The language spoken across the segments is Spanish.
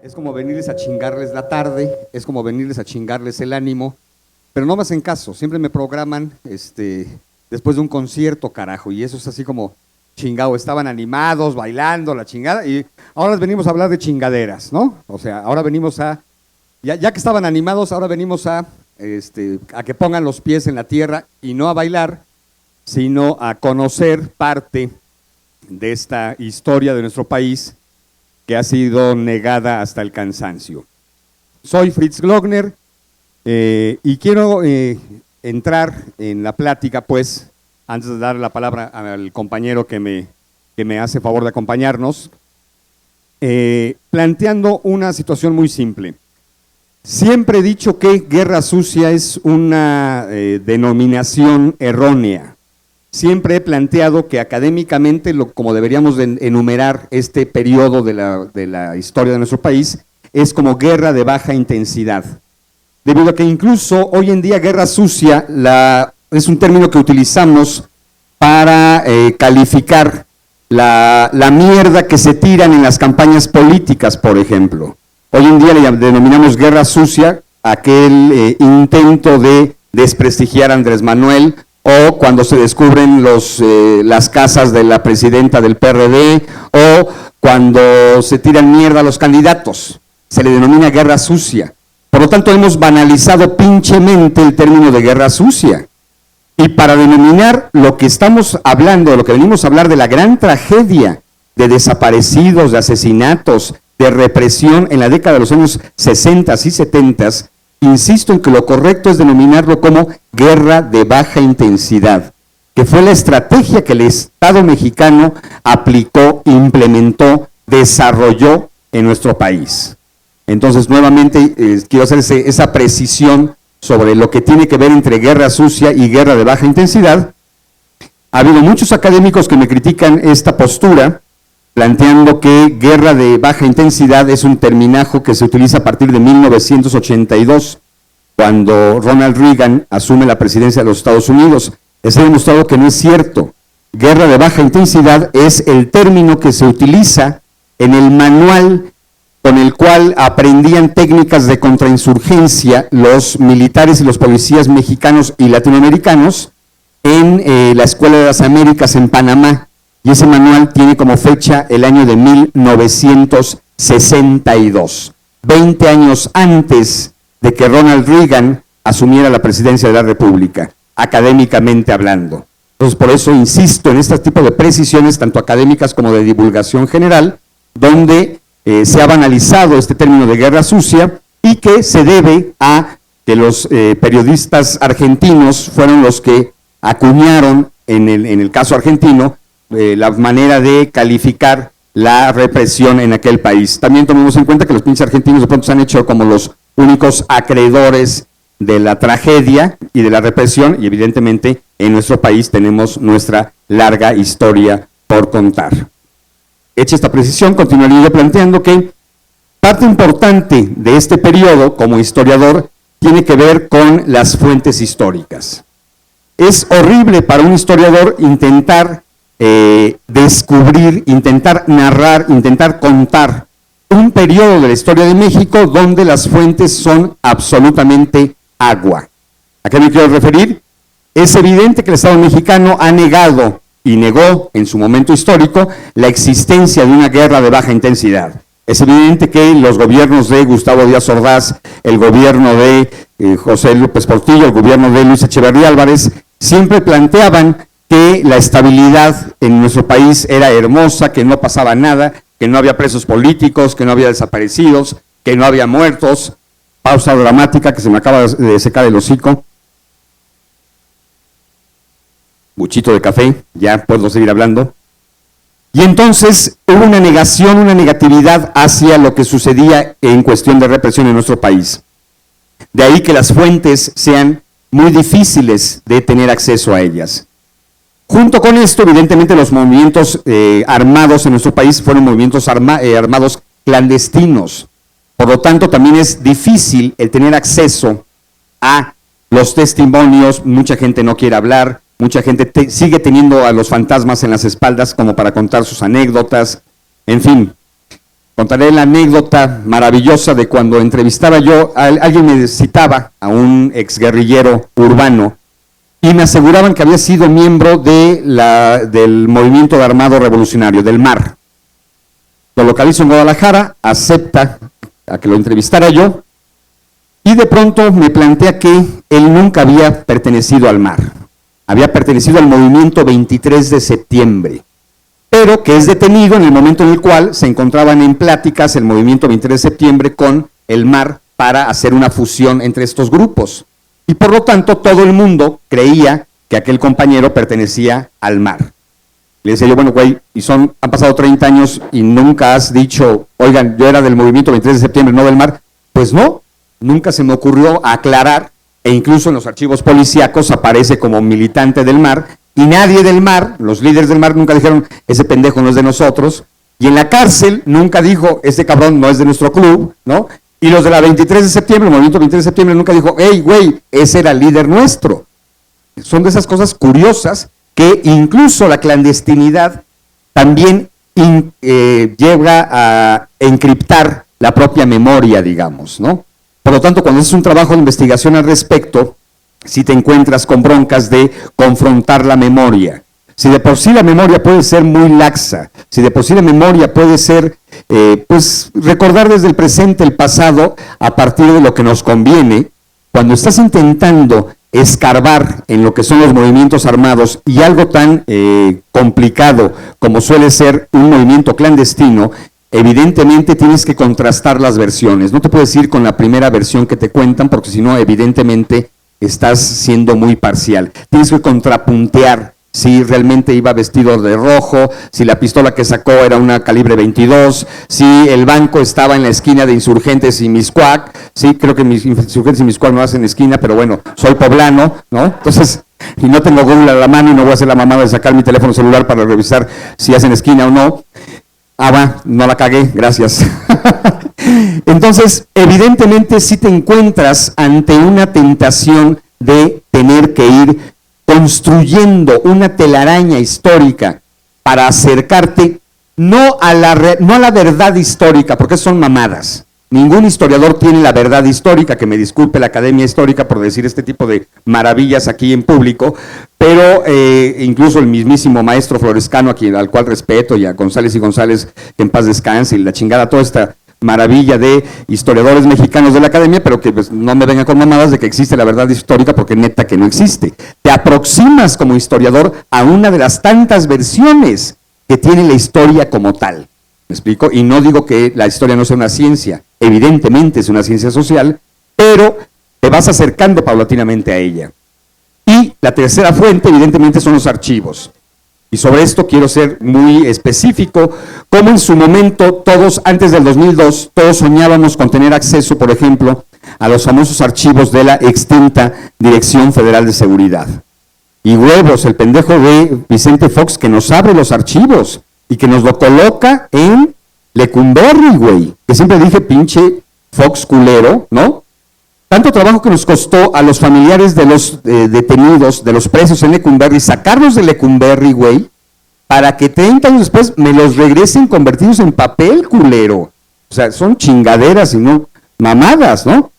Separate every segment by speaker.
Speaker 1: Es como venirles a chingarles la tarde, es como venirles a chingarles el ánimo, pero no me hacen caso, siempre me programan después de un concierto, carajo, y eso es así como chingado, estaban animados, bailando, la chingada, y ahora les venimos a hablar de chingaderas, ¿no? O sea, ahora venimos ya que estaban animados, ahora venimos a que pongan los pies en la tierra y no a bailar, sino a conocer parte de esta historia de nuestro país que ha sido negada hasta el cansancio. Soy Fritz Glockner y quiero entrar en la plática, pues, antes de dar la palabra al compañero que me hace favor de acompañarnos, planteando una situación muy simple. Siempre he dicho que guerra sucia es una denominación errónea. Siempre he planteado que académicamente, como deberíamos de enumerar este periodo de la historia de nuestro país, es como guerra de baja intensidad. Debido a que incluso hoy en día guerra sucia es un término que utilizamos para calificar la mierda que se tiran en las campañas políticas, por ejemplo. Hoy en día le denominamos guerra sucia aquel intento de desprestigiar a Andrés Manuel, o cuando se descubren las casas de la presidenta del PRD, o cuando se tiran mierda a los candidatos, se le denomina guerra sucia. Por lo tanto, hemos banalizado pinchemente el término de guerra sucia. Y para denominar lo que estamos hablando, lo que venimos a hablar de la gran tragedia de desaparecidos, de asesinatos, de represión en la década de los años 60 y 70, insisto en que lo correcto es denominarlo como guerra de baja intensidad, que fue la estrategia que el Estado mexicano aplicó, implementó, desarrolló en nuestro país. Entonces, nuevamente, quiero hacer esa precisión sobre lo que tiene que ver entre guerra sucia y guerra de baja intensidad. Ha habido muchos académicos que me critican esta postura, planteando que guerra de baja intensidad es un terminajo que se utiliza a partir de 1982, cuando Ronald Reagan asume la presidencia de los Estados Unidos. Se ha demostrado que no es cierto. Guerra de baja intensidad es el término que se utiliza en el manual con el cual aprendían técnicas de contrainsurgencia los militares y los policías mexicanos y latinoamericanos en la Escuela de las Américas en Panamá. Y ese manual tiene como fecha el año de 1962, 20 años antes de que Ronald Reagan asumiera la presidencia de la República, académicamente hablando. Entonces, por eso insisto en este tipo de precisiones, tanto académicas como de divulgación general, donde se ha banalizado este término de guerra sucia y que se debe a que los periodistas argentinos fueron los que acuñaron, en el caso argentino, la manera de calificar la represión en aquel país. También tomemos en cuenta que los pinches argentinos de pronto se han hecho como los únicos acreedores de la tragedia y de la represión, y evidentemente en nuestro país tenemos nuestra larga historia por contar. Hecha esta precisión, continuaría planteando que parte importante de este periodo, como historiador, tiene que ver con las fuentes históricas. Es horrible para un historiador intentar descubrir, intentar narrar, intentar contar un periodo de la historia de México donde las fuentes son absolutamente agua. ¿A qué me quiero referir? Es evidente que el Estado mexicano ha negado y negó en su momento histórico la existencia de una guerra de baja intensidad. Es evidente que los gobiernos de Gustavo Díaz Ordaz, el gobierno de José López Portillo, el gobierno de Luis Echeverría Álvarez, siempre planteaban que la estabilidad en nuestro país era hermosa, que no pasaba nada, que no había presos políticos, que no había desaparecidos, que no había muertos. Pausa dramática que se me acaba de secar el hocico. Buchito de café, ya puedo seguir hablando. Y entonces hubo una negación, una negatividad hacia lo que sucedía en cuestión de represión en nuestro país. De ahí que las fuentes sean muy difíciles de tener acceso a ellas. Junto con esto, evidentemente, los movimientos armados en nuestro país fueron movimientos armados clandestinos. Por lo tanto, también es difícil el tener acceso a los testimonios. Mucha gente no quiere hablar, mucha gente sigue teniendo a los fantasmas en las espaldas como para contar sus anécdotas. En fin, contaré la anécdota maravillosa de cuando entrevistaba yo, alguien me citaba a un exguerrillero urbano y me aseguraban que había sido miembro del Movimiento Armado Revolucionario, del MAR. Lo localizo en Guadalajara, acepta a que lo entrevistara yo, y de pronto me plantea que él nunca había pertenecido al MAR, había pertenecido al movimiento 23 de septiembre, pero que es detenido en el momento en el cual se encontraban en pláticas el movimiento 23 de septiembre con el MAR para hacer una fusión entre estos grupos. Y por lo tanto todo el mundo creía que aquel compañero pertenecía al MAR. Le decía yo, bueno, güey, han pasado 30 años y nunca has dicho, oigan, yo era del movimiento 23 de septiembre, no del MAR. Pues no, nunca se me ocurrió aclarar, e incluso en los archivos policíacos aparece como militante del MAR, y nadie del MAR, los líderes del MAR nunca dijeron, ese pendejo no es de nosotros, y en la cárcel nunca dijo, este cabrón no es de nuestro club, ¿no? Y los de la 23 de septiembre, el movimiento 23 de septiembre nunca dijo, hey, güey, ese era el líder nuestro. Son de esas cosas curiosas que incluso la clandestinidad también llega a encriptar la propia memoria, digamos, ¿no? Por lo tanto, cuando haces un trabajo de investigación al respecto, si te encuentras con broncas de confrontar la memoria, si de por sí la memoria puede ser muy laxa, si de por sí la memoria puede ser, pues, recordar desde el presente el pasado a partir de lo que nos conviene, cuando estás intentando escarbar en lo que son los movimientos armados y algo tan complicado como suele ser un movimiento clandestino, evidentemente tienes que contrastar las versiones. No te puedes ir con la primera versión que te cuentan porque si no, evidentemente estás siendo muy parcial. Tienes que contrapuntear si realmente iba vestido de rojo, si la pistola que sacó era una calibre 22, si el banco estaba en la esquina de Insurgentes y Mixcoac. Sí, creo que Insurgentes y Mixcoac no hacen esquina, pero bueno, soy poblano, ¿no? Entonces, y no tengo Google a la mano y no voy a hacer la mamada de sacar mi teléfono celular para revisar si hacen esquina o no. No la cagué, gracias. Entonces, evidentemente si te encuentras ante una tentación de tener que ir construyendo una telaraña histórica para acercarte no a la verdad histórica, porque son mamadas. Ningún historiador tiene la verdad histórica, que me disculpe la Academia Histórica por decir este tipo de maravillas aquí en público, pero incluso el mismísimo maestro Florescano, al cual respeto, y a González y González, que en paz descanse, y la chingada, toda esta maravilla de historiadores mexicanos de la Academia, pero que pues, no me vengan con mamadas de que existe la verdad histórica, porque neta que no existe. Te aproximas como historiador a una de las tantas versiones que tiene la historia como tal. ¿Me explico? Y no digo que la historia no sea una ciencia, evidentemente es una ciencia social, pero te vas acercando paulatinamente a ella. Y la tercera fuente, evidentemente, son los archivos. Y sobre esto quiero ser muy específico, como en su momento todos, antes del 2002, todos soñábamos con tener acceso, por ejemplo, a los famosos archivos de la extinta Dirección Federal de Seguridad. Y huevos, el pendejo de Vicente Fox que nos abre los archivos y que nos lo coloca en Lecumberri, güey. Que siempre dije, pinche Fox culero, ¿no? Tanto trabajo que nos costó a los familiares de los detenidos, de los presos en Lecumberri, sacarlos de Lecumberri, güey, para que 30 años después me los regresen convertidos en papel, culero. O sea, son chingaderas y no mamadas, ¿no?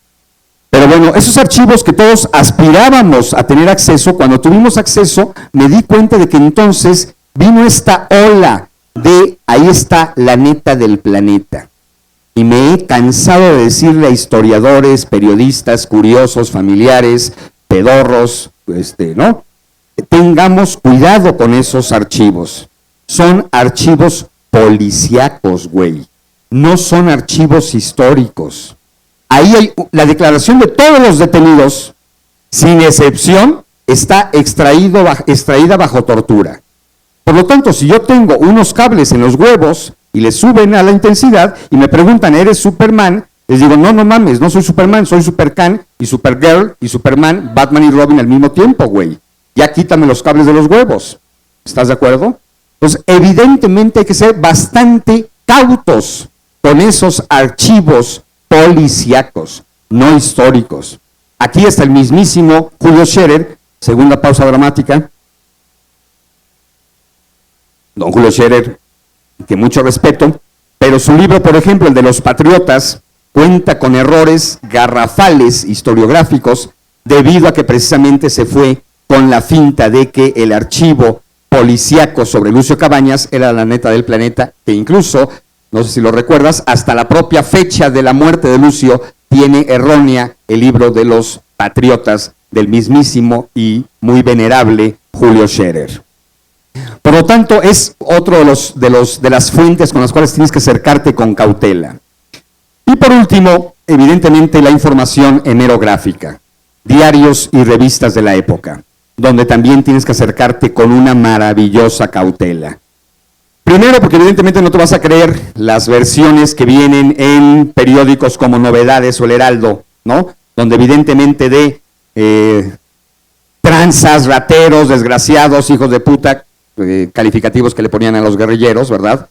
Speaker 1: Pero bueno, esos archivos que todos aspirábamos a tener acceso, cuando tuvimos acceso, me di cuenta de que entonces vino esta ola de ahí está la neta del planeta. Y me he cansado de decirle a historiadores, periodistas, curiosos, familiares, pedorros, ¿no? Tengamos cuidado con esos archivos. Son archivos policíacos, güey. No son archivos históricos. Ahí hay la declaración de todos los detenidos, sin excepción, está extraída bajo tortura. Por lo tanto, si yo tengo unos cables en los huevos y le suben a la intensidad y me preguntan, ¿eres Superman? Les digo, no mames, no soy Superman, soy Supercan y Supergirl y Superman, Batman y Robin al mismo tiempo, güey. Ya quítame los cables de los huevos. ¿Estás de acuerdo? Entonces, evidentemente hay que ser bastante cautos con esos archivos policíacos, no históricos. Aquí está el mismísimo Julio Scherer, segunda pausa dramática. Don Julio Scherer, que mucho respeto, Pero su libro, por ejemplo, el de Los Patriotas, cuenta con errores garrafales historiográficos debido a que precisamente se fue con la finta de que el archivo policíaco sobre Lucio Cabañas era la neta del planeta, que incluso, no sé si lo recuerdas, hasta la propia fecha de la muerte de Lucio tiene errónea el libro de Los Patriotas del mismísimo y muy venerable Julio Scherer. Por lo tanto, es otro de las fuentes con las cuales tienes que acercarte con cautela. Y por último, evidentemente la información hemerográfica, diarios y revistas de la época, donde también tienes que acercarte con una maravillosa cautela. Primero, porque evidentemente no te vas a creer las versiones que vienen en periódicos como Novedades o El Heraldo, ¿no? Donde evidentemente tranzas, rateros, desgraciados, hijos de puta, calificativos que le ponían a los guerrilleros, ¿verdad?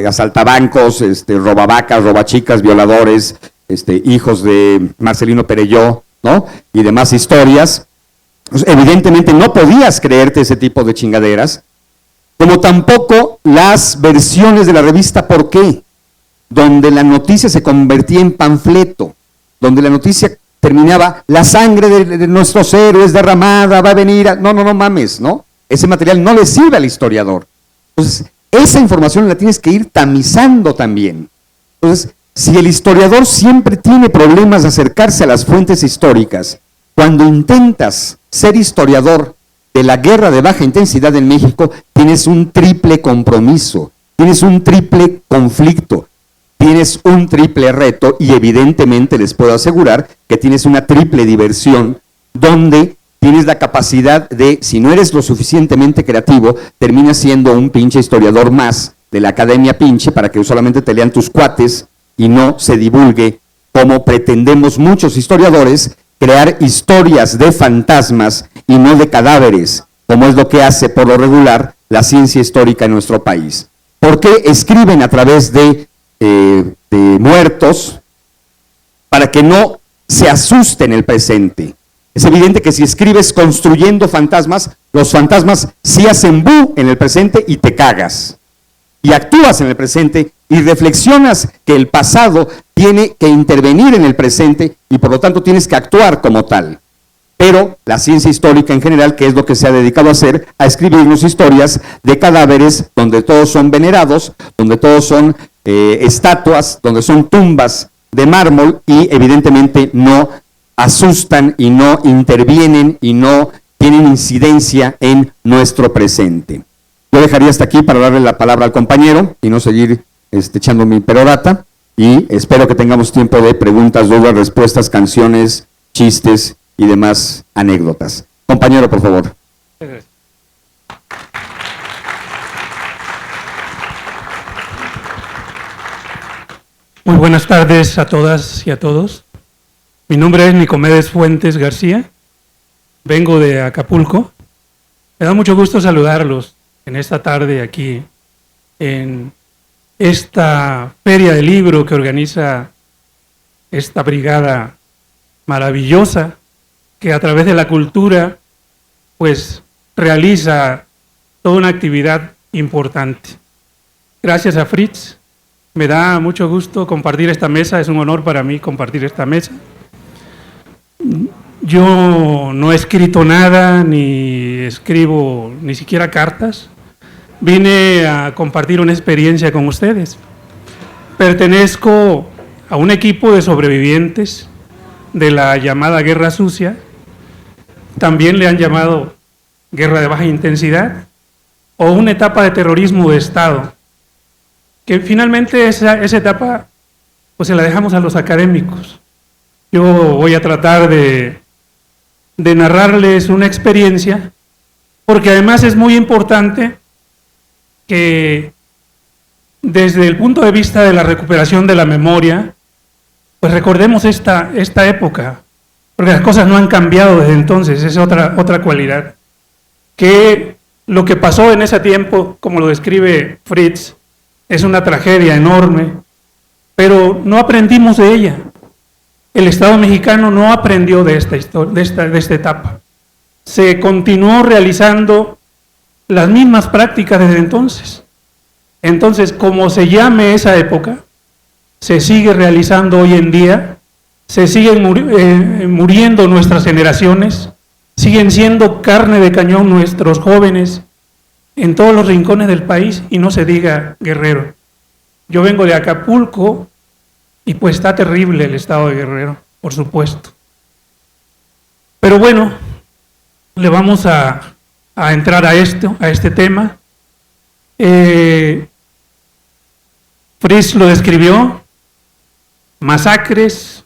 Speaker 1: Asaltabancos, robavacas, robachicas, violadores, hijos de Marcelino Perelló, ¿no? Y demás historias. Pues, evidentemente no podías creerte ese tipo de chingaderas, como tampoco las versiones de la revista ¿Por qué?, donde la noticia se convertía en panfleto, donde la noticia terminaba, la sangre de nuestros héroes derramada, va a venir, no mames, ¿no? Ese material no le sirve al historiador. Entonces, esa información la tienes que ir tamizando también. Entonces, si el historiador siempre tiene problemas de acercarse a las fuentes históricas, cuando intentas ser historiador de la guerra de baja intensidad en México, tienes un triple compromiso, tienes un triple conflicto, tienes un triple reto y evidentemente les puedo asegurar que tienes una triple diversión donde tienes la capacidad de, si no eres lo suficientemente creativo, terminas siendo un pinche historiador más de la academia pinche para que solamente te lean tus cuates y no se divulgue, como pretendemos muchos historiadores, crear historias de fantasmas y no de cadáveres, como es lo que hace por lo regular la ciencia histórica en nuestro país. ¿Por qué escriben a través de muertos? Para que no se asuste en el presente. Es evidente que si escribes construyendo fantasmas, los fantasmas sí hacen bu en el presente y te cagas. Y actúas en el presente y reflexionas que el pasado tiene que intervenir en el presente y por lo tanto tienes que actuar como tal. Pero la ciencia histórica en general, que es lo que se ha dedicado a hacer, a escribirnos historias de cadáveres donde todos son venerados, donde todos son estatuas, donde son tumbas de mármol y evidentemente no asustan y no intervienen y no tienen incidencia en nuestro presente. Yo dejaría hasta aquí para darle la palabra al compañero y no seguir echando mi perorata, y espero que tengamos tiempo de preguntas, dudas, respuestas, canciones, chistes y demás anécdotas. Compañero, por favor.
Speaker 2: Muy buenas tardes a todas y a todos. Mi nombre es Nicomedes Fuentes García, vengo de Acapulco. Me da mucho gusto saludarlos en esta tarde aquí en esta feria del libro que organiza esta brigada maravillosa que a través de la cultura pues realiza toda una actividad importante. Gracias a Fritz, me da mucho gusto compartir esta mesa, es un honor para mí compartir esta mesa. Yo no he escrito nada, ni escribo ni siquiera cartas. Vine a compartir una experiencia con ustedes. Pertenezco a un equipo de sobrevivientes de la llamada Guerra Sucia. También le han llamado Guerra de Baja Intensidad o una etapa de terrorismo de Estado, que finalmente esa etapa pues se la dejamos a los académicos. Yo voy a tratar de narrarles una experiencia, porque además es muy importante que desde el punto de vista de la recuperación de la memoria, pues recordemos esta época, porque las cosas no han cambiado desde entonces, es otra cualidad. Que lo que pasó en ese tiempo, como lo describe Fritz, es una tragedia enorme, pero no aprendimos de ella. El Estado mexicano no aprendió de esta historia, de esta etapa. Se continuó realizando las mismas prácticas desde entonces. Entonces, como se llame esa época, se sigue realizando hoy en día, se siguen muriendo nuestras generaciones, siguen siendo carne de cañón nuestros jóvenes en todos los rincones del país, y no se diga Guerrero. Yo vengo de Acapulco y pues está terrible el estado de Guerrero, por supuesto. Pero bueno, le vamos a entrar a este tema. Fritz lo describió: masacres,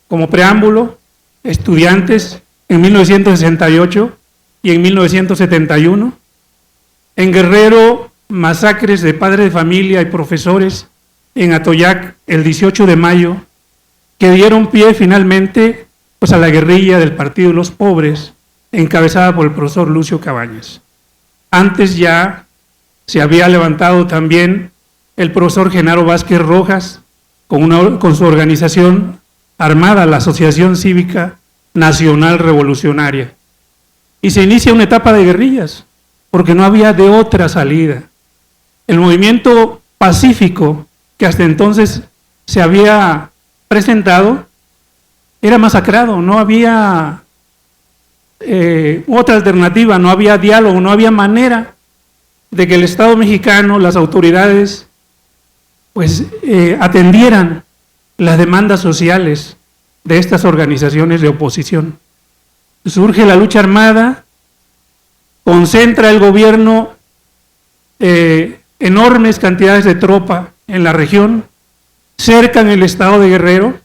Speaker 2: como preámbulo, estudiantes en 1968 y en 1971. En Guerrero, masacres de padres de familia y profesores en Atoyac el 18 de mayo, que dieron pie finalmente pues, a la guerrilla del Partido de los Pobres, encabezada por el profesor Lucio Cabañas. Antes ya se había levantado también el profesor Genaro Vázquez Rojas con su organización armada, la Asociación Cívica Nacional Revolucionaria. Y se inicia una etapa de guerrillas, porque no había de otra salida. El movimiento pacífico que hasta entonces se había presentado era masacrado, no había otra alternativa, no había diálogo, no había manera de que el Estado mexicano, las autoridades, pues atendieran las demandas sociales de estas organizaciones de oposición. Surge la lucha armada, concentra el gobierno enormes cantidades de tropa en la región, cercan el estado de Guerrero,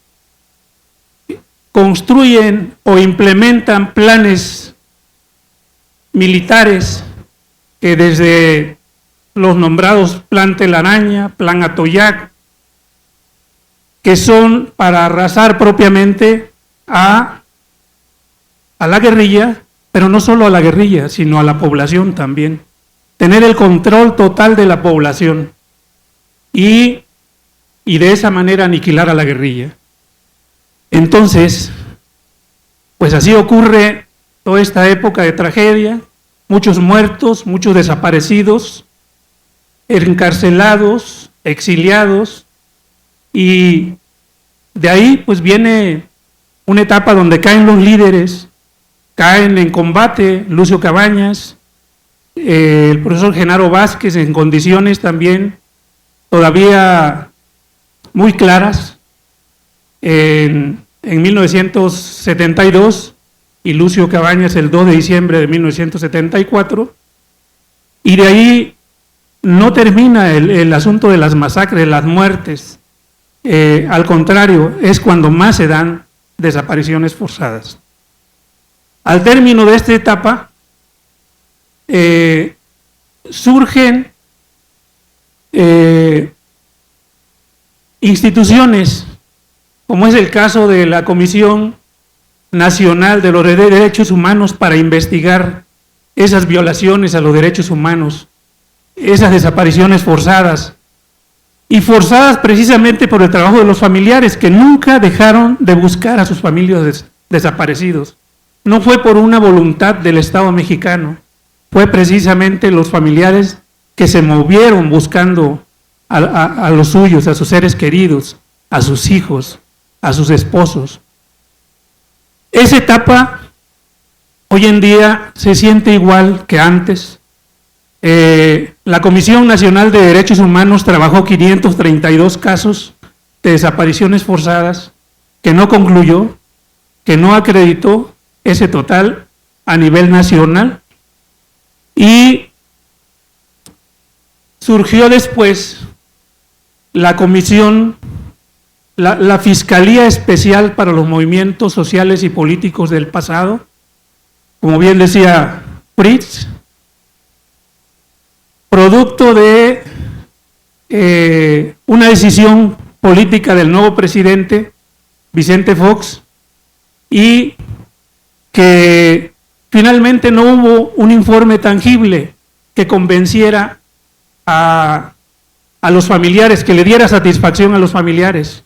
Speaker 2: construyen o implementan planes militares que desde los nombrados Plan Telaraña, Plan Atoyac, que son para arrasar propiamente a la guerrilla, pero no solo a la guerrilla, sino a la población también. Tener el control total de la población y de esa manera aniquilar a la guerrilla. Entonces, pues así ocurre toda esta época de tragedia, muchos muertos, muchos desaparecidos, encarcelados, exiliados, y de ahí pues viene una etapa donde caen los líderes, caen en combate Lucio Cabañas, el profesor Genaro Vázquez, en condiciones también todavía muy claras, en 1972, y Lucio Cabañas el 2 de diciembre de 1974, y de ahí no termina el asunto de las masacres, las muertes, al contrario, es cuando más se dan desapariciones forzadas. Al término de esta etapa, surgen instituciones, como es el caso de la Comisión Nacional de los Derechos Humanos, para investigar esas violaciones a los derechos humanos, esas desapariciones forzadas, y forzadas precisamente por el trabajo de los familiares, que nunca dejaron de buscar a sus familiares desaparecidos. No fue por una voluntad del Estado mexicano, fue precisamente los familiares que se movieron buscando a los suyos, a sus seres queridos, a sus hijos, a sus esposos. Esa etapa hoy en día se siente igual que antes. La Comisión Nacional de Derechos Humanos trabajó 532 casos de desapariciones forzadas, que no concluyó, que no acreditó ese total a nivel nacional, y surgió después la comisión, la Fiscalía Especial para los Movimientos Sociales y Políticos del Pasado, como bien decía Fritz, producto de una decisión política del nuevo presidente Vicente Fox, y que finalmente no hubo un informe tangible que convenciera a los familiares, que le diera satisfacción a los familiares.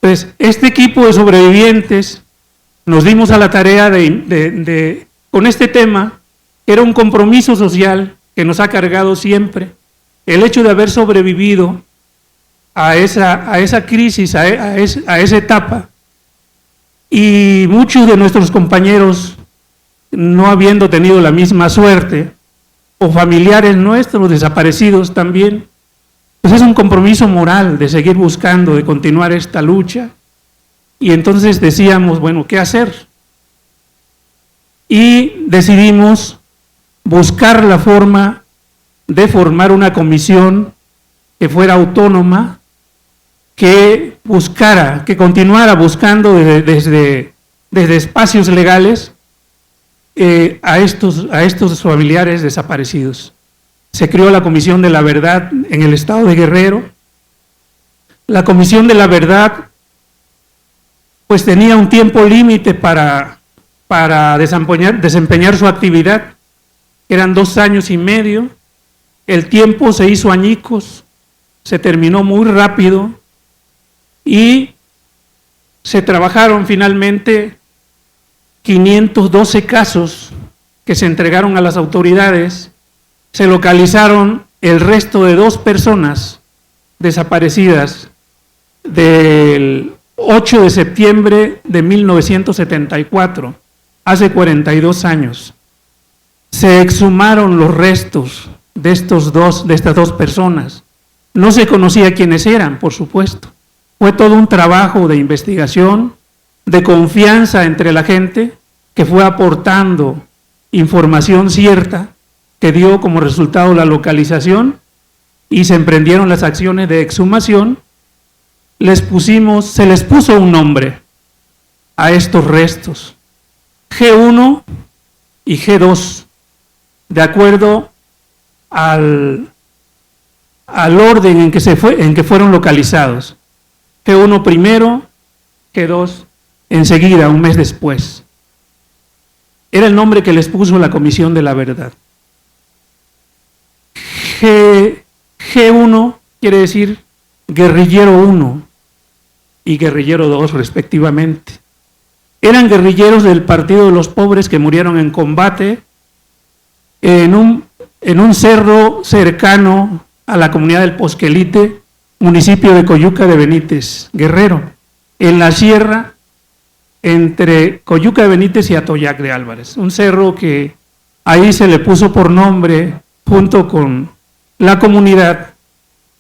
Speaker 2: Pues este equipo de sobrevivientes nos dimos a la tarea con este tema, que era un compromiso social que nos ha cargado siempre, el hecho de haber sobrevivido a esa crisis, a esa etapa, y muchos de nuestros compañeros no habiendo tenido la misma suerte, o familiares nuestros desaparecidos también, pues es un compromiso moral de seguir buscando, de continuar esta lucha. Y entonces decíamos, bueno, ¿qué hacer? Y decidimos buscar la forma de formar una comisión que fuera autónoma, que buscara, que continuara buscando desde espacios legales a estos familiares desaparecidos. Se creó la Comisión de la Verdad en el estado de Guerrero. La Comisión de la Verdad pues tenía un tiempo límite para desempeñar su actividad, eran 2 años y medio. El tiempo se hizo añicos, se terminó muy rápido y se trabajaron finalmente 512 casos que se entregaron a las autoridades. Se localizaron el resto de 2 personas desaparecidas del 8 de septiembre de 1974, hace 42 años. Se exhumaron los restos de estas 2 personas. No se conocía quiénes eran, por supuesto. Fue todo un trabajo de investigación, de confianza entre la gente, que fue aportando información cierta, que dio como resultado la localización, y se emprendieron las acciones de exhumación. Se les puso un nombre a estos restos, G1 y G2, de acuerdo al orden en que fueron localizados. G1 primero, G2 enseguida, un mes después. Era el nombre que les puso la Comisión de la Verdad. G1 quiere decir guerrillero 1 y guerrillero 2 respectivamente. Eran guerrilleros del Partido de los Pobres que murieron en combate en un cerro cercano a la comunidad del Posquelite, municipio de Coyuca de Benítez, Guerrero, en la sierra entre Coyuca de Benítez y Atoyac de Álvarez. Un cerro que ahí se le puso por nombre, junto con la comunidad,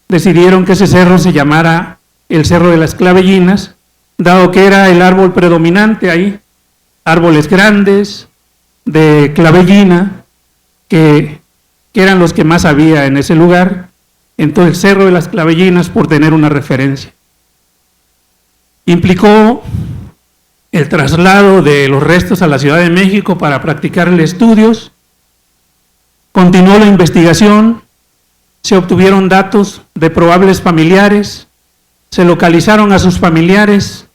Speaker 2: decidieron que ese cerro se llamara el Cerro de las Clavellinas, dado que era el árbol predominante ahí, árboles grandes de clavellina, que eran los que más había en ese lugar. Entonces, Cerro de las Clavellinas, por tener una referencia. Implicó el traslado de los restos a la Ciudad de México para practicarle estudios. Continuó la investigación, se obtuvieron datos de probables familiares, se localizaron a sus familiares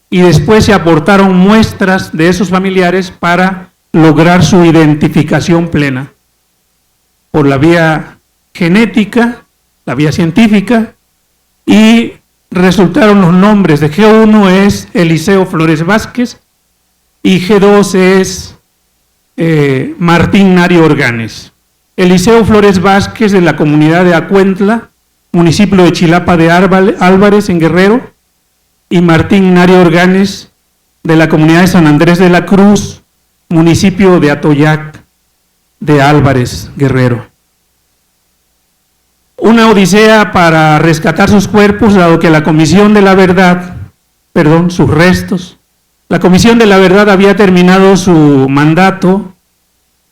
Speaker 2: y después se aportaron muestras de esos familiares para lograr su identificación plena por la vía genética, la vía científica, y resultaron los nombres de G1 es Eliseo Flores Vázquez y G2 es Martín Nario Organes. Eliseo Flores Vázquez, de la comunidad de Acuentla, municipio de Chilapa de Álvarez, en Guerrero, y Martín Nario Organes, de la comunidad de San Andrés de la Cruz, municipio de Atoyac de Álvarez, Guerrero. Una odisea para rescatar sus cuerpos, dado que la Comisión de la Verdad, sus restos, la Comisión de la Verdad había terminado su mandato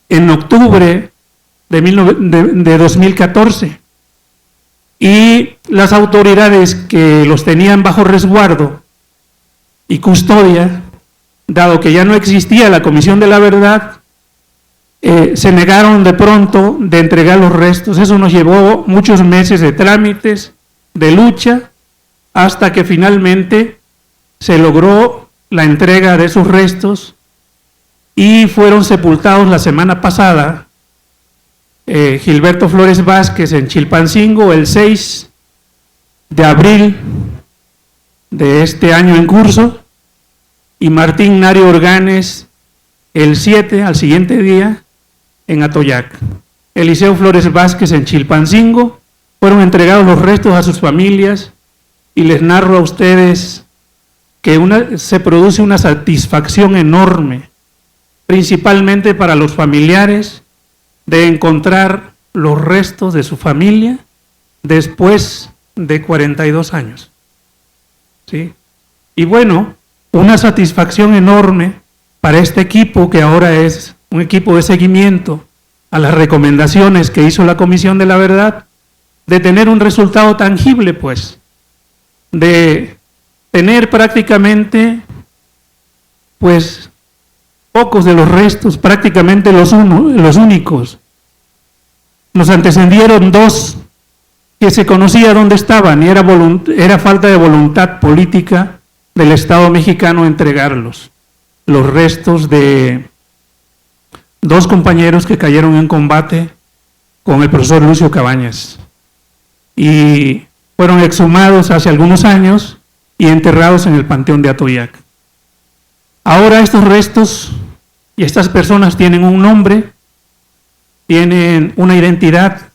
Speaker 2: en octubre de 2014, y las autoridades que los tenían bajo resguardo y custodia, dado que ya no existía la Comisión de la Verdad, se negaron de pronto de entregar los restos. Eso nos llevó muchos meses de trámites, de lucha, hasta que finalmente se logró la entrega de esos restos y fueron sepultados la semana pasada Gilberto Flores Vázquez en Chilpancingo el 6 de abril de este año en curso, y Martín Nario Organes el 7, al siguiente día, en Atoyac. Eliseo Flores Vázquez en Chilpancingo fueron entregados los restos a sus familias y les narro a ustedes que se produce una satisfacción enorme, principalmente para los familiares, de encontrar los restos de su familia después de 42 años. ¿Sí? Y bueno, una satisfacción enorme para este equipo, que ahora es un equipo de seguimiento a las recomendaciones que hizo la Comisión de la Verdad, de tener un resultado tangible, pues, de tener prácticamente, pues, pocos de los restos, prácticamente los únicos. Nos antecedieron dos que se conocía dónde estaban y era falta de voluntad política del Estado mexicano entregarlos. Los restos de dos compañeros que cayeron en combate con el profesor Lucio Cabañas y fueron exhumados hace algunos años y enterrados en el Panteón de Atoyac. Ahora estos restos y estas personas tienen un nombre, tienen una identidad,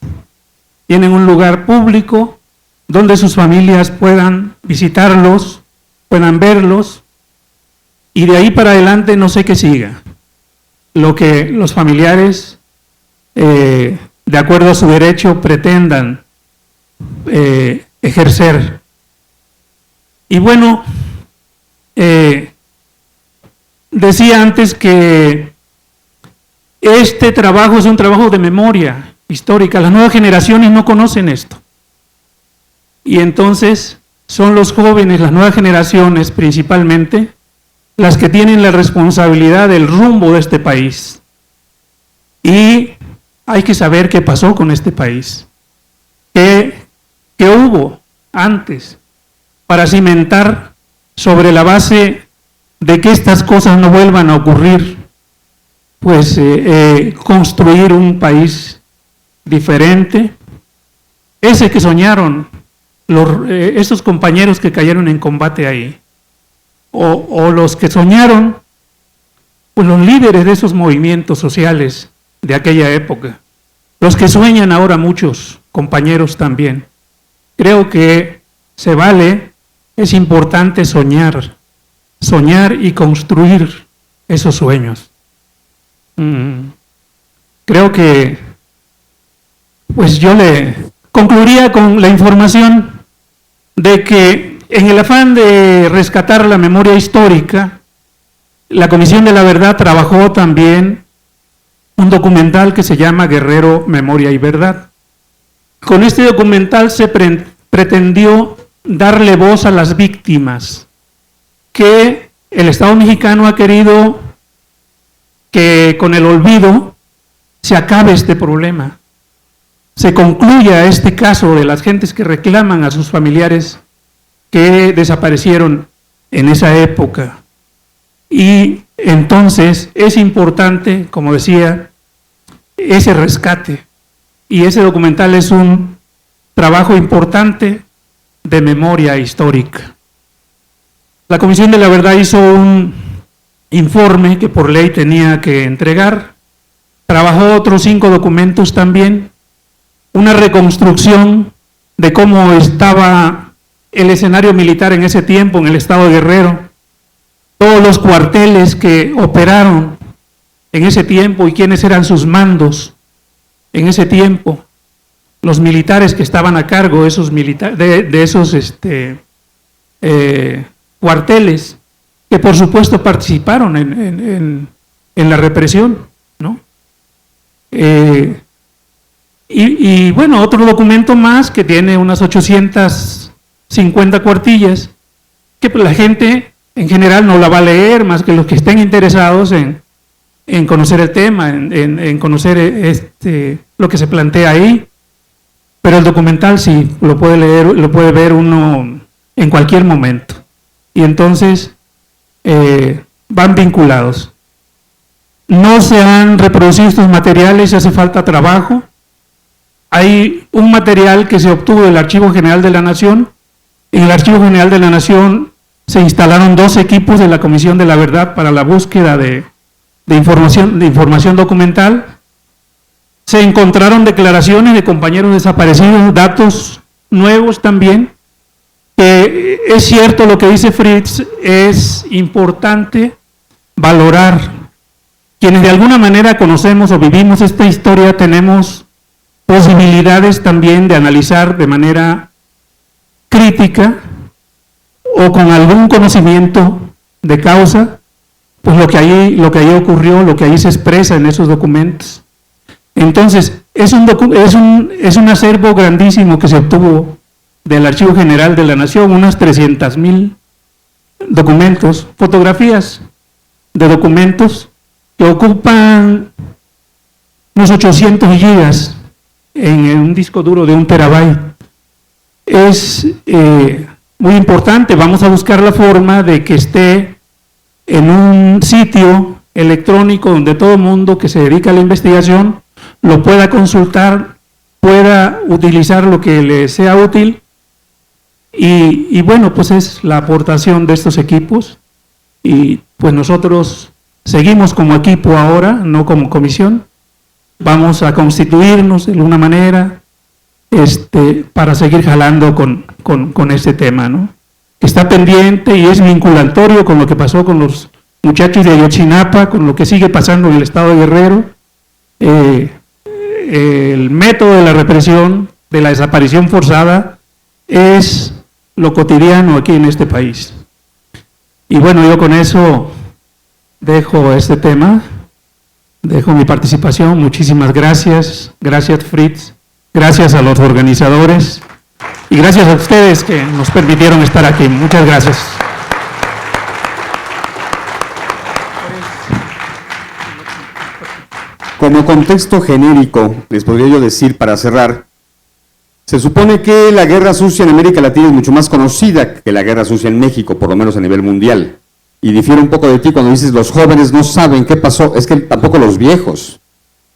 Speaker 2: tienen un lugar público donde sus familias puedan visitarlos, puedan verlos, y de ahí para adelante no sé qué siga. Lo que los familiares, de acuerdo a su derecho, pretendan ejercer. Y bueno, decía antes que este trabajo es un trabajo de memoria histórica. Las nuevas generaciones no conocen esto. Y entonces son los jóvenes, las nuevas generaciones principalmente, las que tienen la responsabilidad del rumbo de este país. Y hay que saber qué pasó con este país. ¿Qué hubo antes para cimentar sobre la base de que estas cosas no vuelvan a ocurrir? Pues construir un país diferente, ese que soñaron esos compañeros que cayeron en combate ahí, o los que soñaron, pues los líderes de esos movimientos sociales de aquella época, los que sueñan ahora muchos compañeros también. Creo que se vale, es importante soñar y construir esos sueños. Creo que pues yo le concluiría con la información de que en el afán de rescatar la memoria histórica, la Comisión de la Verdad trabajó también un documental que se llama Guerrero, Memoria y Verdad. Con este documental se pretendió darle voz a las víctimas, que el Estado mexicano ha querido que con el olvido se acabe este problema, se concluya este caso de las gentes que reclaman a sus familiares que desaparecieron en esa época. Y entonces es importante, como decía, ese rescate. Y ese documental es un trabajo importante de memoria histórica. La Comisión de la Verdad hizo un informe que por ley tenía que entregar, trabajó otros 5 documentos también, una reconstrucción de cómo estaba el escenario militar en ese tiempo en el estado de Guerrero, todos los cuarteles que operaron en ese tiempo y quiénes eran sus mandos en ese tiempo, los militares que estaban a cargo de esos cuarteles, que por supuesto participaron en la represión, ¿no? Y bueno, otro documento más que tiene unas 850 cuartillas, que pues la gente en general no la va a leer, más que los que estén interesados en conocer el tema, en conocer lo que se plantea ahí. Pero el documental sí, lo puede leer, lo puede ver uno en cualquier momento. Y entonces van vinculados. No se han reproducido estos materiales y hace falta trabajo. Hay un material que se obtuvo del Archivo General de la Nación. En el Archivo General de la Nación se instalaron 2 equipos de la Comisión de la Verdad para la búsqueda de información documental. Se encontraron declaraciones de compañeros desaparecidos, datos nuevos también. Es cierto lo que dice Fritz, es importante valorar. Quienes de alguna manera conocemos o vivimos esta historia, tenemos posibilidades también de analizar de manera crítica o con algún conocimiento de causa, pues lo que ahí ocurrió, lo que ahí se expresa en esos documentos. Entonces, es un acervo grandísimo que se obtuvo del Archivo General de la Nación, unas 300,000 documentos, fotografías de documentos que ocupan unos 800 gigas en un disco duro de 1 terabyte. Es muy importante, vamos a buscar la forma de que esté en un sitio electrónico donde todo el mundo que se dedica a la investigación lo pueda consultar, pueda utilizar lo que le sea útil. Y bueno, pues es la aportación de estos equipos, y pues nosotros seguimos como equipo ahora, no como comisión. Vamos a constituirnos de alguna manera para seguir jalando con este tema, ¿no? Que está pendiente y es vinculatorio con lo que pasó con los muchachos de Ayotzinapa, con lo que sigue pasando en el estado de Guerrero. El método de la represión, de la desaparición forzada, es lo cotidiano aquí en este país. Y bueno, yo con eso dejo este tema, dejo mi participación. Muchísimas gracias. Gracias, Fritz. Gracias a los organizadores y gracias a ustedes que nos permitieron estar aquí. Muchas gracias.
Speaker 1: Como contexto genérico, les podría yo decir para cerrar, se supone que la guerra sucia en América Latina es mucho más conocida que la guerra sucia en México, por lo menos a nivel mundial. Y difiere un poco de ti cuando dices los jóvenes no saben qué pasó, es que tampoco los viejos,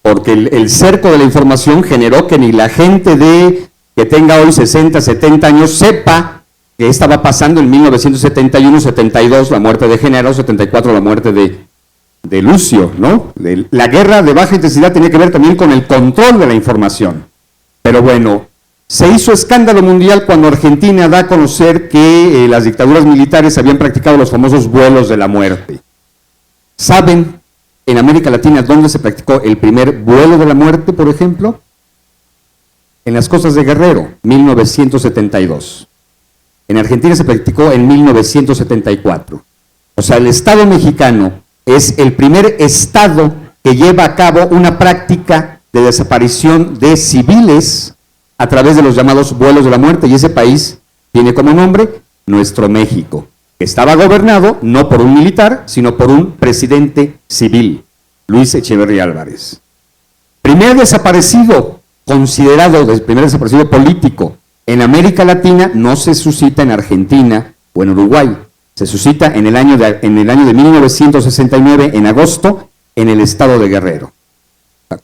Speaker 1: porque el cerco de la información generó que ni la gente que tenga hoy 60, 70 años sepa que estaba pasando en 1971, 72, la muerte de Genaro, 74, la muerte de Lucio, ¿no? La guerra de baja intensidad tenía que ver también con el control de la información. Pero bueno, se hizo escándalo mundial cuando Argentina da a conocer que las dictaduras militares habían practicado los famosos vuelos de la muerte. ¿Saben en América Latina dónde se practicó el primer vuelo de la muerte, por ejemplo? En las costas de Guerrero, 1972. En Argentina se practicó en 1974. O sea, el Estado mexicano es el primer Estado que lleva a cabo una práctica de desaparición de civiles a través de los llamados vuelos de la muerte, y ese país tiene como nombre Nuestro México, que estaba gobernado no por un militar, sino por un presidente civil, Luis Echeverría Álvarez. Primer desaparecido considerado, primer desaparecido político en América Latina, no se suscita en Argentina o en Uruguay, se suscita en el año de 1969, en agosto, en el estado de Guerrero.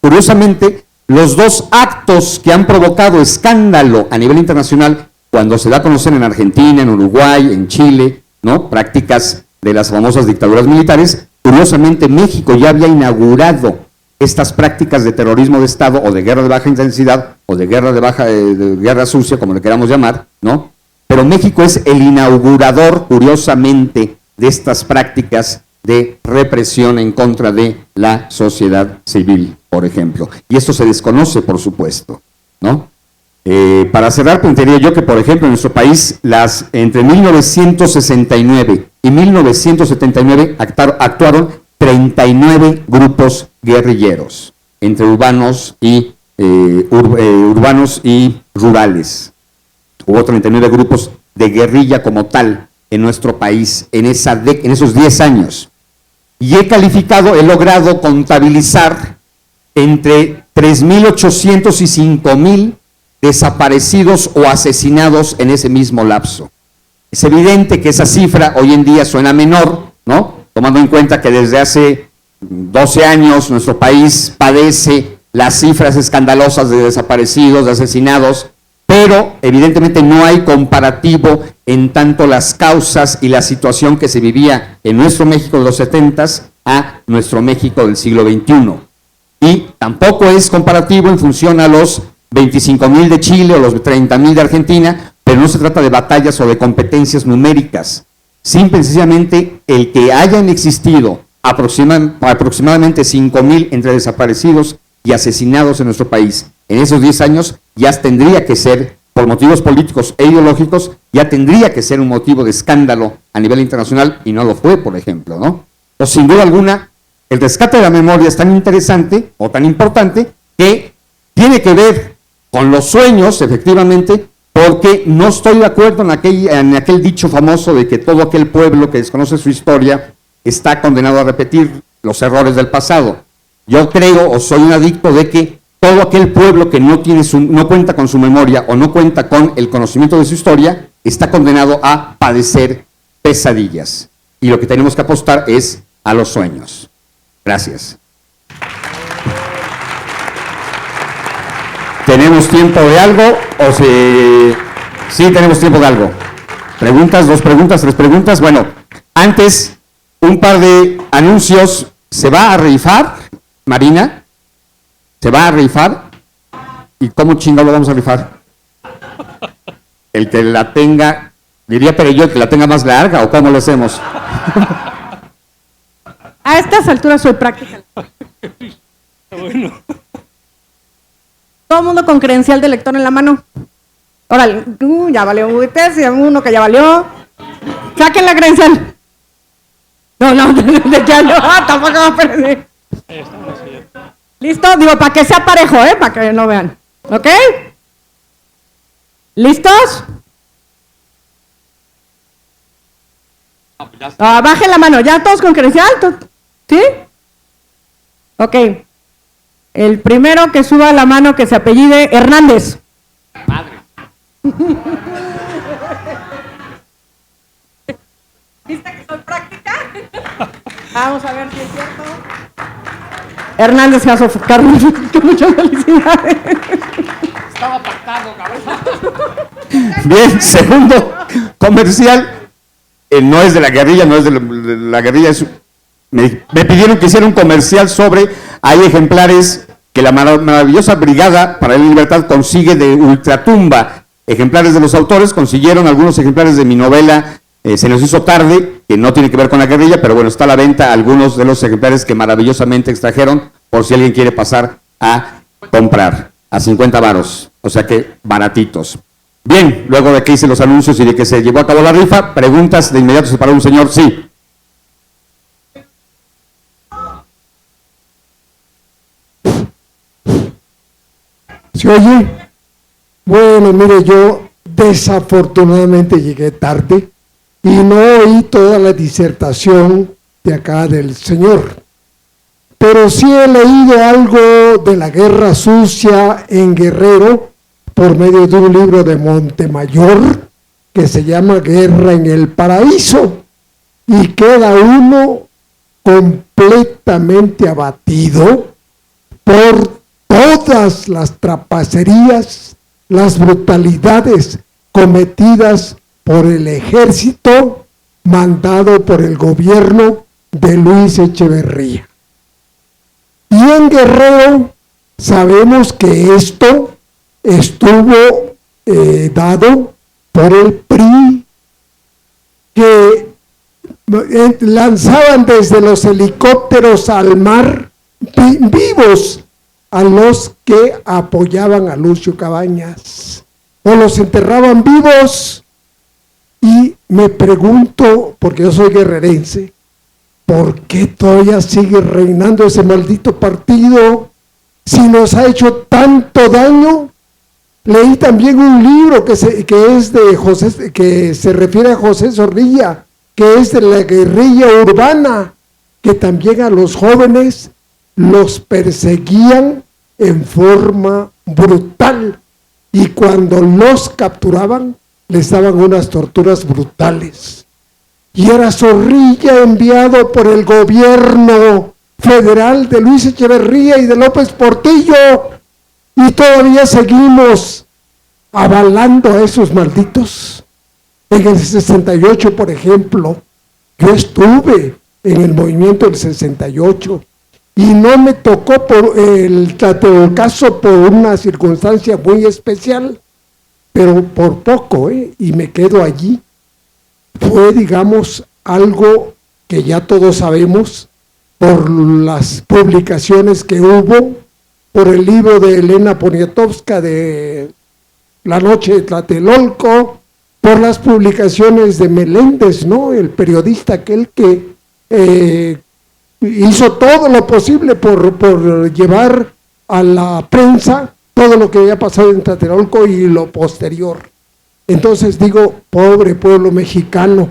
Speaker 1: Curiosamente, los dos actos que han provocado escándalo a nivel internacional, cuando se da a conocer en Argentina, en Uruguay, en Chile, ¿no?, prácticas de las famosas dictaduras militares, curiosamente México ya había inaugurado estas prácticas de terrorismo de Estado o de guerra de baja intensidad o de guerra sucia, como le queramos llamar, ¿no? Pero México es el inaugurador, curiosamente, de estas prácticas de represión en contra de la sociedad civil, por ejemplo. Y esto se desconoce, por supuesto, ¿no? Para cerrar, plantearía yo que, por ejemplo, en nuestro país, entre 1969 y 1979 actuaron 39 grupos guerrilleros, entre urbanos y rurales. Hubo 39 grupos de guerrilla como tal en nuestro país en esos 10 años. Y he logrado contabilizar entre 3,800 y 5,000 desaparecidos o asesinados en ese mismo lapso. Es evidente que esa cifra hoy en día suena menor, ¿no?, tomando en cuenta que desde hace 12 años nuestro país padece las cifras escandalosas de desaparecidos, de asesinados, pero evidentemente no hay comparativo en tanto las causas y la situación que se vivía en nuestro México de los 70s a nuestro México del siglo XXI. y tampoco es comparativo en función a los 25,000 de Chile o los 30,000 de Argentina, pero no se trata de batallas o de competencias numéricas. Simple y sencillamente el que hayan existido aproximadamente 5,000 entre desaparecidos y asesinados en nuestro país en esos 10 años ya tendría que ser, por motivos políticos e ideológicos, ya tendría que ser un motivo de escándalo a nivel internacional y no lo fue, por ejemplo, ¿no? O sin duda alguna, el rescate de la memoria es tan interesante o tan importante que tiene que ver con los sueños, efectivamente, porque no estoy de acuerdo en aquel dicho famoso de que todo aquel pueblo que desconoce su historia está condenado a repetir los errores del pasado. Yo creo o soy un adicto de que todo aquel pueblo que no cuenta con su memoria o no cuenta con el conocimiento de su historia está condenado a padecer pesadillas. Y lo que tenemos que apostar es a los sueños. Gracias. ¿Tenemos tiempo de algo o sí tenemos tiempo de algo? ¿Preguntas, 2 preguntas, 3 preguntas? Bueno, antes, un par de anuncios. ¿Se va a rifar, Marina? ¿Se va a rifar? ¿Y cómo chingado lo vamos a rifar? El que la tenga, diría Perelló, el que la tenga más larga, ¿o cómo lo hacemos?
Speaker 3: A estas alturas soy práctica.
Speaker 2: Bueno.
Speaker 3: Todo el mundo con credencial de lector en la mano. Órale, ya valió UTS, uno que ya valió. Saquen la credencial. No, ya no, tampoco va a perder. ¿Listo? Digo, para que sea parejo, para que no vean. ¿Ok? ¿Listos? Bajen la mano, ¿ya todos con credencial? ¿Sí? Ok. El primero que suba la mano que se apellide Hernández.
Speaker 1: Madre.
Speaker 3: ¿Viste que soy práctica? Vamos a ver si es cierto. Hernández Jasso Carlos, muchas felicidades.
Speaker 2: Estaba pactado, cabrón.
Speaker 1: Bien, segundo comercial. No es de la guerrilla, no es de la guerrilla. Me pidieron que hiciera un comercial sobre, hay ejemplares que la maravillosa Brigada para la Libertad consigue de ultratumba. Ejemplares de los autores, consiguieron algunos ejemplares de mi novela Se nos hizo tarde, que no tiene que ver con la guerrilla, pero bueno, está a la venta algunos de los ejemplares que maravillosamente extrajeron, por si alguien quiere pasar a comprar, a 50 varos, o sea que baratitos. Bien, luego de que hice los anuncios y de que se llevó a cabo la rifa, preguntas de inmediato se paró un señor, sí.
Speaker 4: ¿Se oye? Bueno, mire, yo desafortunadamente llegué tarde y no oí toda la disertación de acá del señor, pero sí he leído algo de la guerra sucia en Guerrero por medio de un libro de Montemayor que se llama Guerra en el Paraíso, y queda uno completamente abatido por todas las trapacerías, las brutalidades cometidas por el ejército mandado por el gobierno de Luis Echeverría. Y en Guerrero sabemos que esto estuvo dado por el PRI, que lanzaban desde los helicópteros al mar vivos a los que apoyaban a Lucio Cabañas, o los enterraban vivos. Y me pregunto, porque yo soy guerrerense, ¿por qué todavía sigue reinando ese maldito partido si nos ha hecho tanto daño? Leí también un libro que es de José, que se refiere a José Zorrilla, que es de la guerrilla urbana, que también a los jóvenes los perseguían en forma brutal, y cuando los capturaban les daban unas torturas brutales. Y era Zorrilla enviado por el gobierno federal de Luis Echeverría y de López Portillo, y todavía seguimos avalando a esos malditos. En el 68, por ejemplo, yo estuve en el movimiento del 68, y no me tocó por el caso por una circunstancia muy especial, pero por poco, y me quedo allí. Fue, digamos, algo que ya todos sabemos por las publicaciones que hubo, por el libro de Elena Poniatowska de La Noche de Tlatelolco, por las publicaciones de Meléndez, ¿no? El periodista aquel que hizo todo lo posible por llevar a la prensa todo lo que había pasado en Tlatelolco y lo posterior. Entonces digo, pobre pueblo mexicano,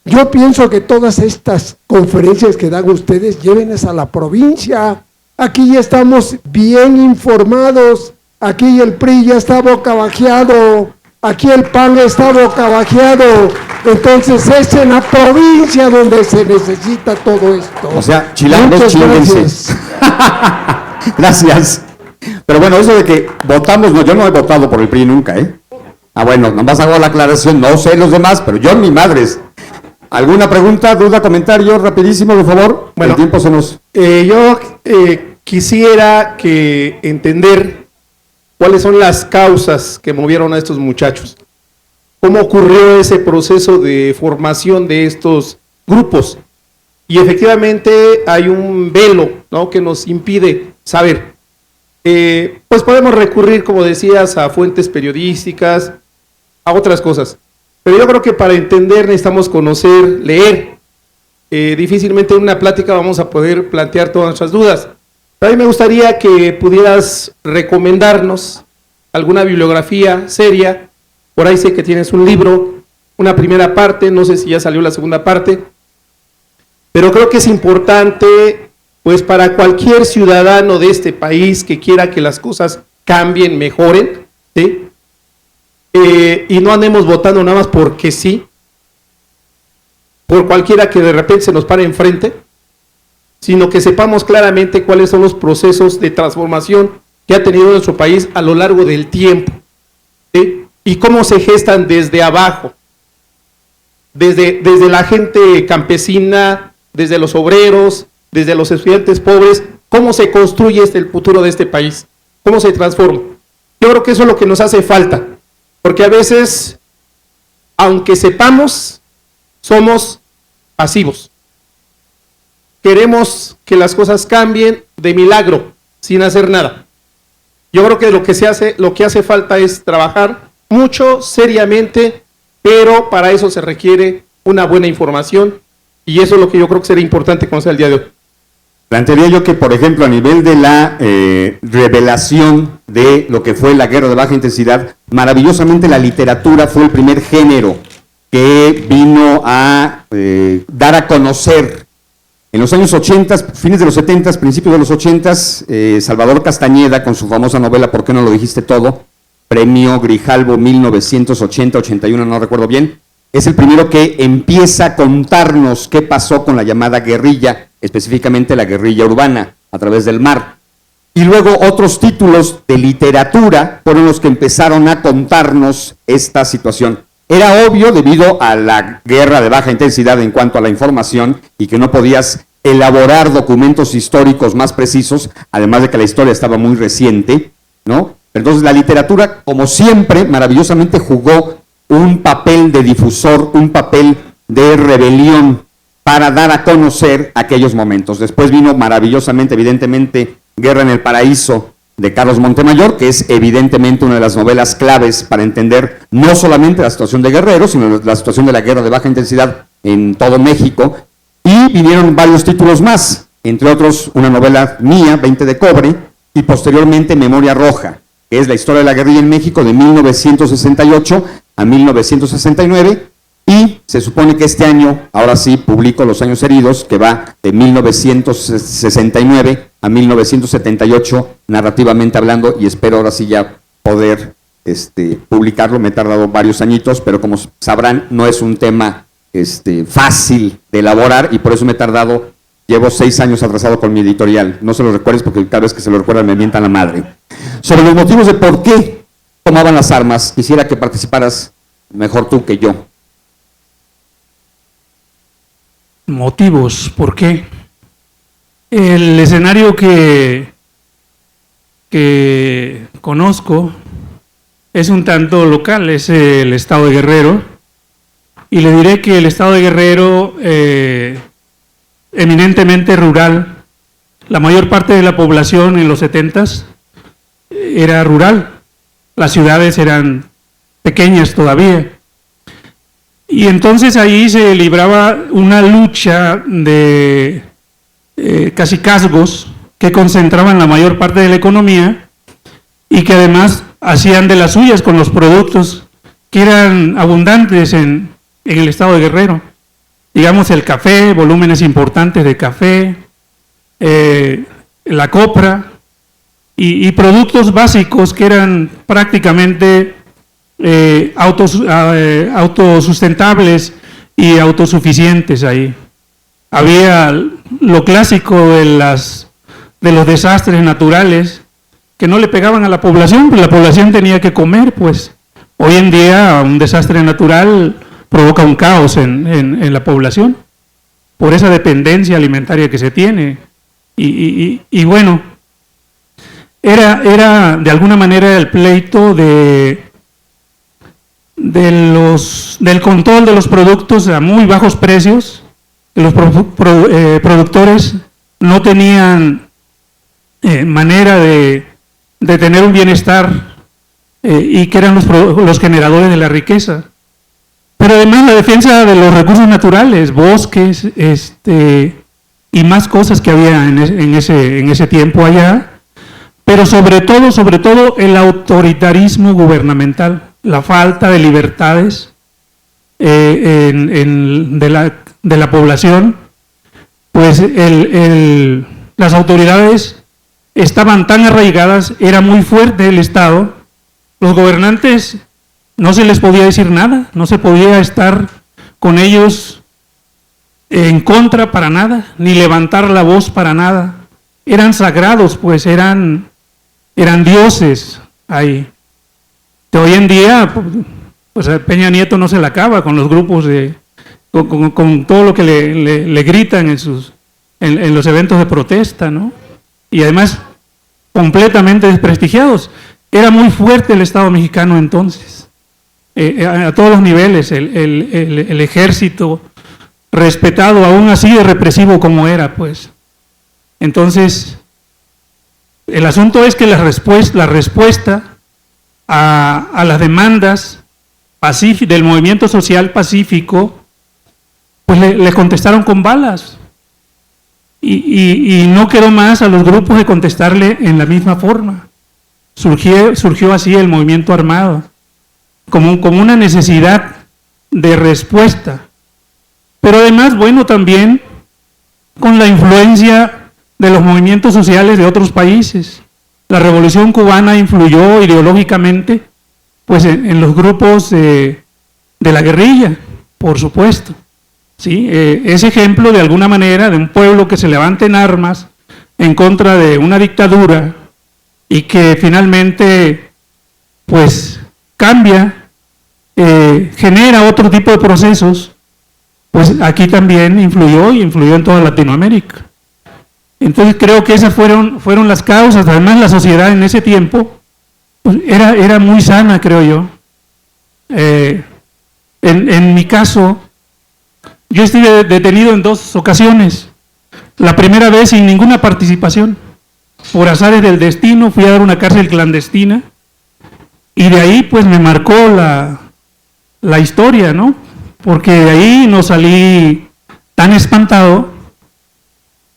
Speaker 4: yo pienso que todas estas conferencias que dan ustedes, llévenlas a la provincia. Aquí ya estamos bien informados, aquí el PRI ya está bocabajeado, aquí el PAN está bocabajeado, entonces es en la provincia donde se necesita todo esto.
Speaker 1: O sea, chilangos, chínguense. Gracias. Pero bueno, eso de que votamos, no, yo no he votado por el PRI nunca, ¿eh? Ah, bueno, nomás hago la aclaración, no sé los demás, pero yo ni madres. ¿Alguna pregunta, duda, comentario, rapidísimo, por favor?
Speaker 5: Bueno,
Speaker 1: el tiempo se nos...
Speaker 5: yo quisiera que entender cuáles son las causas que movieron a estos muchachos. ¿Cómo ocurrió ese proceso de formación de estos grupos? Y efectivamente hay un velo, ¿no?, que nos impide saber. Pues podemos recurrir, como decías, a fuentes periodísticas, a otras cosas. Pero yo creo que para entender necesitamos conocer, leer. Difícilmente en una plática vamos a poder plantear todas nuestras dudas. Pero a mí me gustaría que pudieras recomendarnos alguna bibliografía seria. Por ahí sé que tienes un libro, una primera parte, no sé si ya salió la segunda parte. Pero creo que es importante, pues para cualquier ciudadano de este país que quiera que las cosas cambien, mejoren, ¿sí? Y no andemos votando nada más porque sí, por cualquiera que de repente se nos pare enfrente, sino que sepamos claramente cuáles son los procesos de transformación que ha tenido nuestro país a lo largo del tiempo, ¿sí? Y cómo se gestan desde abajo, desde la gente campesina, desde los obreros, desde los estudiantes pobres, cómo se construye el futuro de este país, cómo se transforma. Yo creo que eso es lo que nos hace falta. Porque a veces, aunque sepamos, somos pasivos. Queremos que las cosas cambien de milagro, sin hacer nada. Yo creo que lo que hace falta es trabajar mucho, seriamente, pero para eso se requiere una buena información, y eso es lo que yo creo que sería importante conocer el día de hoy.
Speaker 1: Plantearía yo que, por ejemplo, a nivel de la revelación de lo que fue la guerra de baja intensidad, maravillosamente la literatura fue el primer género que vino a dar a conocer. En los años 80, fines de los 70, principios de los 80, Salvador Castañeda, con su famosa novela ¿Por qué no lo dijiste todo?, premio Grijalbo 1980-81, no recuerdo bien, es el primero que empieza a contarnos qué pasó con la llamada guerrilla, específicamente la guerrilla urbana, a través del mar. Y luego otros títulos de literatura fueron los que empezaron a contarnos esta situación. Era obvio debido a la guerra de baja intensidad en cuanto a la información y que no podías elaborar documentos históricos más precisos, además de que la historia estaba muy reciente, ¿no? Entonces la literatura, como siempre, maravillosamente jugó un papel de difusor, un papel de rebelión para dar a conocer aquellos momentos. Después vino maravillosamente, evidentemente, Guerra en el Paraíso de Carlos Montemayor, que es evidentemente una de las novelas claves para entender no solamente la situación de Guerrero, sino la situación de la guerra de baja intensidad en todo México. Y vinieron varios títulos más, entre otros una novela mía, 20 de cobre, y posteriormente Memoria Roja, que es la historia de la guerrilla en México de 1968 a 1969, y se supone que este año, ahora sí, publico Los Años Heridos, que va de 1969 a 1978, narrativamente hablando, y espero ahora sí ya poder publicarlo. Me he tardado varios añitos, pero como sabrán, no es un tema fácil de elaborar, y por eso me he tardado, llevo 6 años atrasado con mi editorial. No se lo recuerdes porque cada vez que se lo recuerdan me mientan la madre. Sobre los motivos de por qué tomaban las armas, quisiera que participaras mejor tú que yo.
Speaker 2: Motivos, ¿por qué? El escenario que conozco es un tanto local, es el estado de Guerrero, y le diré que el estado de Guerrero, eminentemente rural, la mayor parte de la población en los 70s era rural, las ciudades eran pequeñas todavía, y entonces ahí se libraba una lucha de cacicazgos que concentraban la mayor parte de la economía y que además hacían de las suyas con los productos que eran abundantes en el estado de Guerrero. Digamos el café, volúmenes importantes de café, la copra y productos básicos que eran prácticamente autosustentables y autosuficientes ahí. Había lo clásico de los desastres naturales que no le pegaban a la población, pues la población tenía que comer, pues. Hoy en día un desastre natural provoca un caos en la población por esa dependencia alimentaria que se tiene. Y bueno, era de alguna manera el pleito del control de los productos a muy bajos precios. Los productores no tenían manera de tener un bienestar y que eran los generadores de la riqueza. Pero además la defensa de los recursos naturales, bosques, y más cosas que había en ese tiempo allá, pero sobre todo el autoritarismo gubernamental, la falta de libertades de la población, pues las autoridades estaban tan arraigadas, era muy fuerte el Estado, los gobernantes no se les podía decir nada, no se podía estar con ellos en contra para nada, ni levantar la voz para nada, eran sagrados, pues eran dioses ahí. De hoy en día, pues Peña Nieto no se la acaba con los grupos con todo lo que le gritan en los eventos de protesta, ¿no? Y además completamente desprestigiados. Era muy fuerte el Estado mexicano entonces, a todos los niveles, el ejército respetado, aún así de represivo como era, pues. Entonces, el asunto es que la respuesta a las demandas del movimiento social pacífico, pues le contestaron con balas. Y no quedó más a los grupos de contestarle en la misma forma. Surgió así el movimiento armado, como una necesidad de respuesta. Pero además, bueno, también con la influencia de los movimientos sociales de otros países. La Revolución Cubana influyó ideológicamente pues en los grupos de la guerrilla, por supuesto. ¿Sí? Es ejemplo de alguna manera de un pueblo que se levanta en armas en contra de una dictadura y que finalmente pues cambia, genera otro tipo de procesos. Pues aquí también influyó en toda Latinoamérica. Entonces creo que esas fueron las causas. Además la sociedad en ese tiempo pues, era muy sana, creo yo. En mi caso, yo estuve detenido en 2 ocasiones. La primera vez sin ninguna participación. Por azares del destino fui a dar una cárcel clandestina y de ahí pues me marcó la historia, ¿no? Porque de ahí no salí tan espantado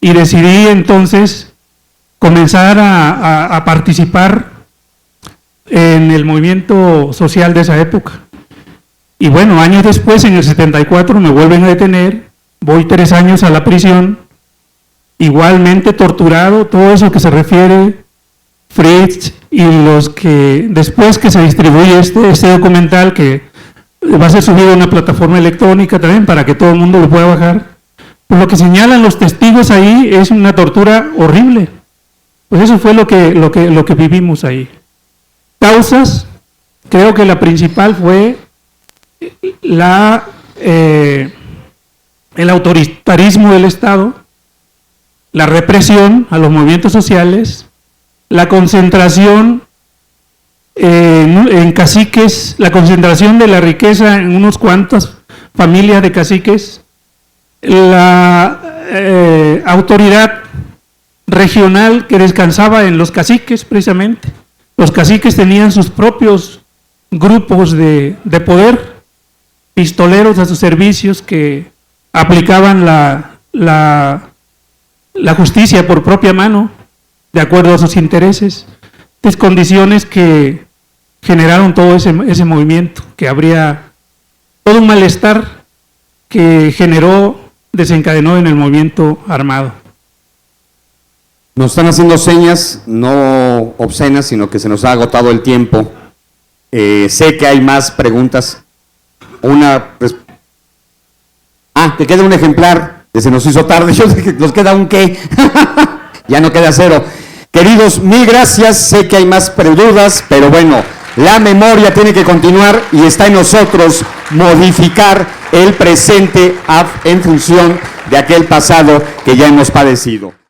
Speaker 2: y decidí entonces comenzar a participar en el movimiento social de esa época. Y bueno, años después, en el 74, me vuelven a detener, voy 3 años a la prisión, igualmente torturado, todo eso que se refiere Fritz y los que, después que se distribuye este documental que va a ser subido a una plataforma electrónica también para que todo el mundo lo pueda bajar, pues lo que señalan los testigos ahí es una tortura horrible. Pues eso fue lo que vivimos ahí. Causas, creo que la principal fue el autoritarismo del Estado, la represión a los movimientos sociales, la concentración en caciques, la concentración de la riqueza en unos cuantas familias de caciques, la autoridad regional que descansaba en los caciques precisamente. Los caciques tenían sus propios grupos de poder, pistoleros a sus servicios que aplicaban la justicia por propia mano, de acuerdo a sus intereses. Estas condiciones que generaron todo ese movimiento, que habría todo un malestar que desencadenó en el movimiento armado.
Speaker 1: Nos están haciendo señas, no obscenas, sino que se nos ha agotado el tiempo. Sé que hay más preguntas. Que queda un ejemplar, que se nos hizo tarde. Yo dije, nos queda un qué. Ya no queda cero. Queridos, mil gracias. Sé que hay más dudas, pero bueno, la memoria tiene que continuar y está en nosotros modificar el presente en función de aquel pasado que ya hemos padecido.